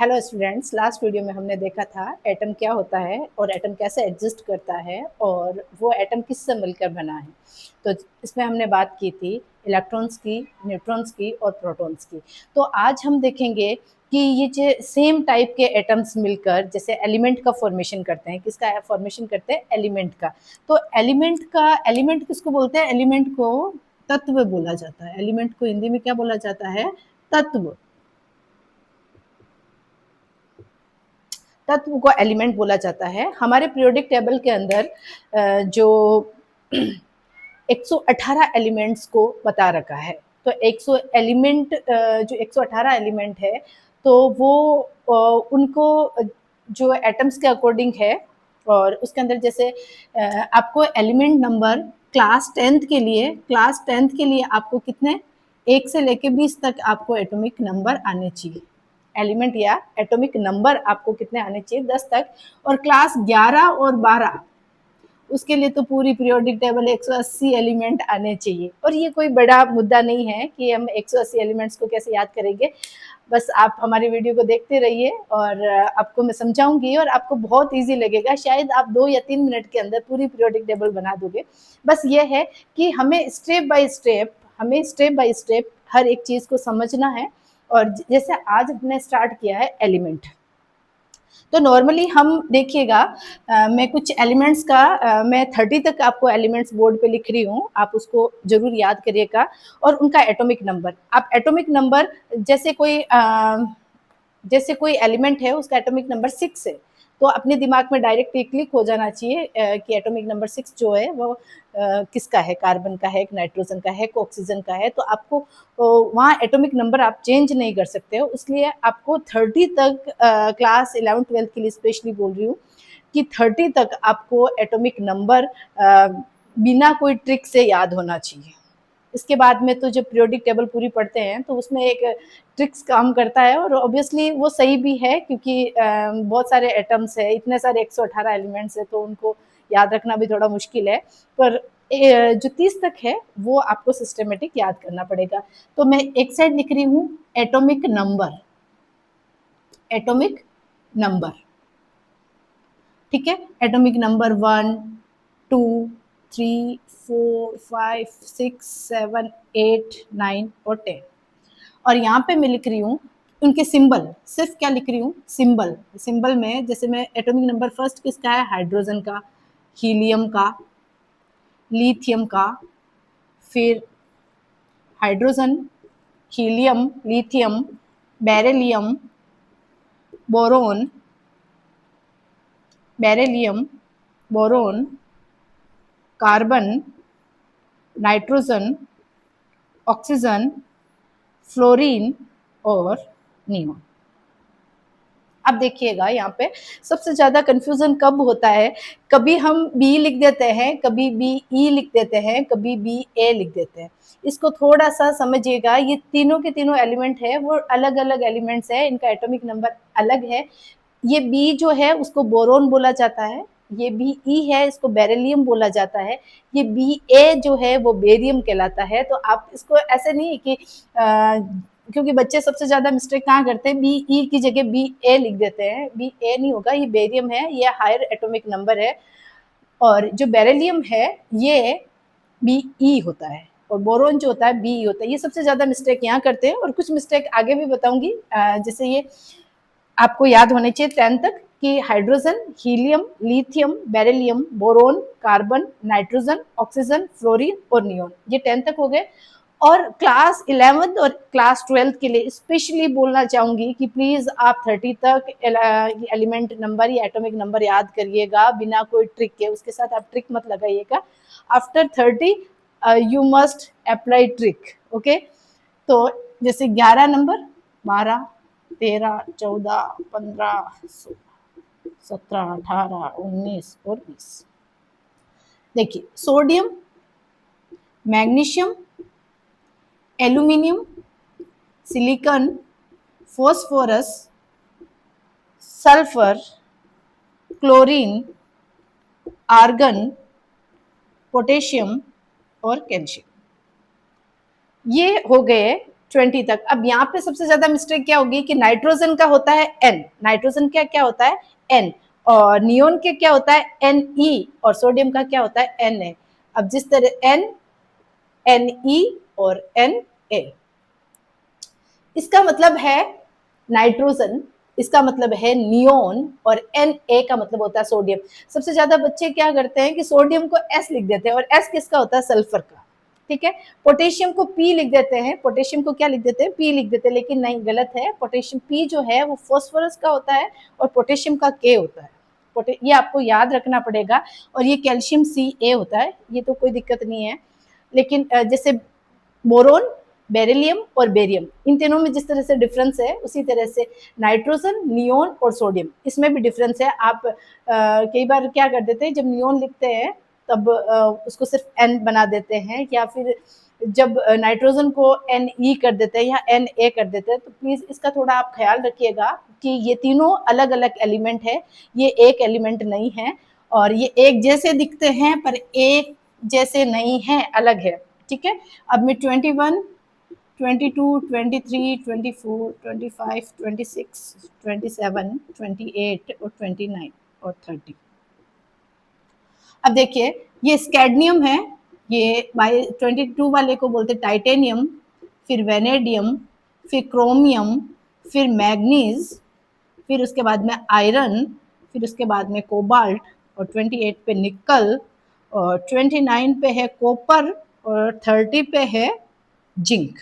Hello students, last video में हमने देखा था एटम क्या होता है और एटम कैसे एग्जिस्ट करता है और वो एटम किससे मिलकर बना है। तो इसमें हमने बात की थी इलेक्ट्रॉन्स की, न्यूट्रॉन्स की और प्रोटॉन्स की। तो आज हम देखेंगे कि ये जो सेम टाइप के एटम्स मिलकर जैसे एलिमेंट का फॉर्मेशन करते हैं। किसका फॉर्मेशन करते हैं? एलिमेंट का। तो एलिमेंट किसको बोलते हैं? एलिमेंट को तत्व बोला जाता है। एलिमेंट को हिंदी में क्या बोला जाता है? तत्व। तत्व को एलिमेंट बोला जाता है। हमारे पीरियोडिक टेबल के अंदर जो 118 एलिमेंट्स को बता रखा है। तो 100 एलिमेंट जो 118 एलिमेंट है, तो वो उनको जो एटम्स के अकॉर्डिंग है। और उसके अंदर जैसे आपको एलिमेंट नंबर क्लास टेंथ के लिए आपको कितने 1 से लेके 20 तक आपको एटॉमिक नंबर आने चाहिए। एलिमेंट या एटॉमिक नंबर आपको कितने आने चाहिए? 10 तक। और क्लास 11 और 12 उसके लिए तो पूरी पीरियोडिक टेबल 180 एलिमेंट आने चाहिए। और ये कोई बड़ा मुद्दा नहीं है कि हम 180 एलिमेंट्स को कैसे याद करेंगे। बस आप हमारी वीडियो को देखते रहिए और आपको मैं समझाऊंगी और आपको बहुत इजी लगेगा। शायद आप 2 या 3 मिनट के अंदर पूरी पीरियोडिक टेबल बना दोगे। बस ये है कि हमें स्टेप बाय स्टेप हर एक चीज़ को समझना है। और जैसे आज हमने स्टार्ट किया है एलिमेंट, तो नॉर्मली हम देखिएगा, मैं कुछ एलिमेंट्स का मैं 30 तक आपको एलिमेंट्स बोर्ड पे लिख रही हूँ, आप उसको जरूर याद करिएगा। और उनका एटॉमिक नंबर, आप एटॉमिक नंबर जैसे कोई एलिमेंट है उसका एटॉमिक नंबर 6 है, तो अपने दिमाग में डायरेक्टली क्लिक हो जाना चाहिए कि एटॉमिक नंबर 6 जो है वो किसका है? कार्बन का है, नाइट्रोजन का है, ऑक्सीजन का है। तो आपको वहाँ एटॉमिक नंबर आप चेंज नहीं कर सकते हो, इसलिए आपको 30 तक, क्लास 11-12 के लिए स्पेशली बोल रही हूँ कि 30 तक आपको एटॉमिक नंबर बिना कोई ट्रिक से याद होना चाहिए। इसके बाद में तो जब पीरियोडिक टेबल पूरी पढ़ते हैं तो उसमें एक ट्रिक्स काम करता है और ऑब्वियसली वो सही भी है, क्योंकि बहुत सारे एटम्स है, इतने सारे 118 एलिमेंट्स है, तो उनको याद रखना भी थोड़ा मुश्किल है। पर जो 30 तक है वो आपको सिस्टमेटिक याद करना पड़ेगा। तो मैं एक साइड लिख रही हूँ एटॉमिक नंबर, एटॉमिक नंबर, ठीक है। एटॉमिक नंबर 1, 2, 3, 4, 5, 6, 7, 8, 9 और 10। और यहाँ पे मैं लिख रही हूँ उनके सिंबल। सिर्फ क्या लिख रही हूँ? सिंबल। सिंबल में जैसे मैं एटॉमिक नंबर फर्स्ट किसका है? हाइड्रोजन का, हीलियम का, लिथियम का, फिर hydrogen, helium, lithium, beryllium, boron, boron, carbon, nitrogen, oxygen, fluorine और नियोन। अब देखिएगा यहाँ पे सबसे ज्यादा कंफ्यूजन कब होता है? कभी हम बी लिख देते हैं, कभी बी ई लिख देते हैं, कभी बी ए लिख देते हैं। इसको थोड़ा सा समझिएगा, ये तीनों के तीनों एलिमेंट है वो अलग अलग एलिमेंट्स है, इनका एटॉमिक नंबर अलग है। ये बी जो है उसको बोरोन बोला जाता है, ये बी ई है इसको बेरिलियम बोला जाता है, ये बी ए जो है वो बेरियम कहलाता है। तो आप इसको ऐसे नहीं कि क्योंकि बच्चे सबसे ज्यादा मिस्टेक कहाँ करते हैं? बी ई की जगह बी ए लिख देते हैं। बी ए नहीं होगा, ये बेरियम है, ये हायर एटॉमिक नंबर है। और जो बेरिलियम है ये बी ई होता है, और बोरोन जो होता है बी ई होता है। ये सबसे ज्यादा मिस्टेक यहाँ करते हैं, और कुछ मिस्टेक आगे भी बताऊंगी। जैसे ये आपको याद होने चाहिए 10 तक कि hydrogen, helium, lithium, beryllium, boron, carbon, nitrogen, oxygen, fluorine और नियोन, ये 10 तक हो गए। और क्लास 11 और क्लास 12 के लिए स्पेशली बोलना चाहूंगी कि प्लीज आप 30 तक एलिमेंट नंबर या एटॉमिक नंबर याद करिएगा बिना कोई ट्रिक के। उसके साथ आप ट्रिक मत लगाइएगा। After 30 you must apply trick, okay. तो जैसे 11 नंबर, 12, 13, 14, 15, 17, 18, 19 और 20। देखिए sodium, magnesium, aluminium, silicon, phosphorus, sulphur, chlorine, argon, potassium और कैल्शियम, ये हो गए 20 तक। अब यहाँ पे सबसे ज्यादा मिस्टेक क्या होगी कि नाइट्रोजन का होता है N, नाइट्रोजन का क्या होता है N, और नियोन के क्या होता है Ne, और सोडियम का क्या होता है Na। अब जिस तरह N, Ne और Na, इसका मतलब है नाइट्रोजन, इसका मतलब है नियोन, और Na का मतलब होता है सोडियम। सबसे ज्यादा बच्चे क्या करते हैं कि सोडियम को S लिख देते हैं, और S किसका होता है सल्फर का, ठीक है। पोटेशियम को P लिख देते हैं, पोटेशियम को क्या लिख देते हैं P लिख देते हैं, लेकिन नहीं, गलत है। पोटेशियम P जो है वो फॉस्फोरस का होता है, और पोटेशियम का K होता है। ये आपको याद रखना पड़ेगा। और ये कैल्शियम Ca होता है, ये तो कोई दिक्कत नहीं है। लेकिन जैसे बोरोन, बेरिलियम और बेरियम, इन तीनों में जिस तरह से डिफरेंस है, उसी तरह से नाइट्रोजन, नियोन और सोडियम, इसमें भी डिफरेंस है। आप कई बार क्या कर देते हैं, जब नियोन लिखते हैं तब उसको सिर्फ N बना देते हैं, या फिर जब नाइट्रोजन को Ne कर देते हैं या Na कर देते हैं, तो प्लीज इसका थोड़ा आप ख्याल रखिएगा कि ये तीनों अलग अलग एलिमेंट है, ये एक एलिमेंट नहीं है। और ये एक जैसे दिखते हैं पर एक जैसे नहीं है, अलग है, ठीक है। अब मैं 21, 22, 23, 24, 25, 26, 27, 28 और 29 और 30। अब देखिए, ये स्कैडनियम है, ये बाई 22 वाले को बोलते टाइटेनियम, फिर वेनेडियम, फिर क्रोमियम, फिर मैग्नीज, फिर उसके बाद में आयरन, फिर उसके बाद में कोबाल्ट, और 28 पे निकल, और 29 पे है कॉपर, और 30 पे है जिंक,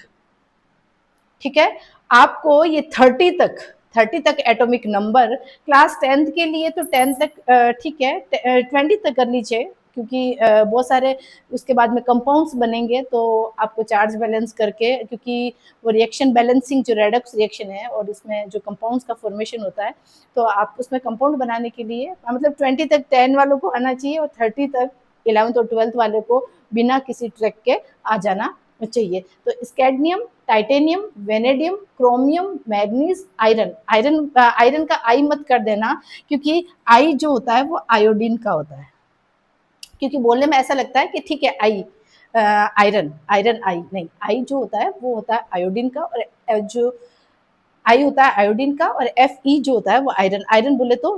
ठीक है। आपको ये 30 तक एटॉमिक नंबर, क्लास 10th के लिए तो 10 तक ठीक है, 20 तक कर लीजिए, क्योंकि बहुत सारे उसके बाद में कंपाउंड्स बनेंगे, तो आपको चार्ज बैलेंस करके, क्योंकि वो रिएक्शन बैलेंसिंग जो रेडॉक्स रिएक्शन है, और इसमें जो कंपाउंड्स का फॉर्मेशन होता है, तो आप उसमें कंपाउंड बनाने के लिए मतलब 20 तक 10 वालों को आना चाहिए, और 30 तक 11th और 12th वाले को बिना किसी ट्रैक के आ जाना चाहिए। तो scandium, titanium, vanadium, chromium, manganese, iron, iron का आई मत कर देना, क्योंकि आई जो होता है वो आयोडीन का होता है, क्योंकि बोलने में ऐसा लगता है कि ठीक है आई, आयरन, आयरन आई, नहीं, आई जो होता है वो होता है आयोडीन का, और जो आई होता है आयोडीन का, और Fe जो होता है वो आयरन, आयरन बोले तो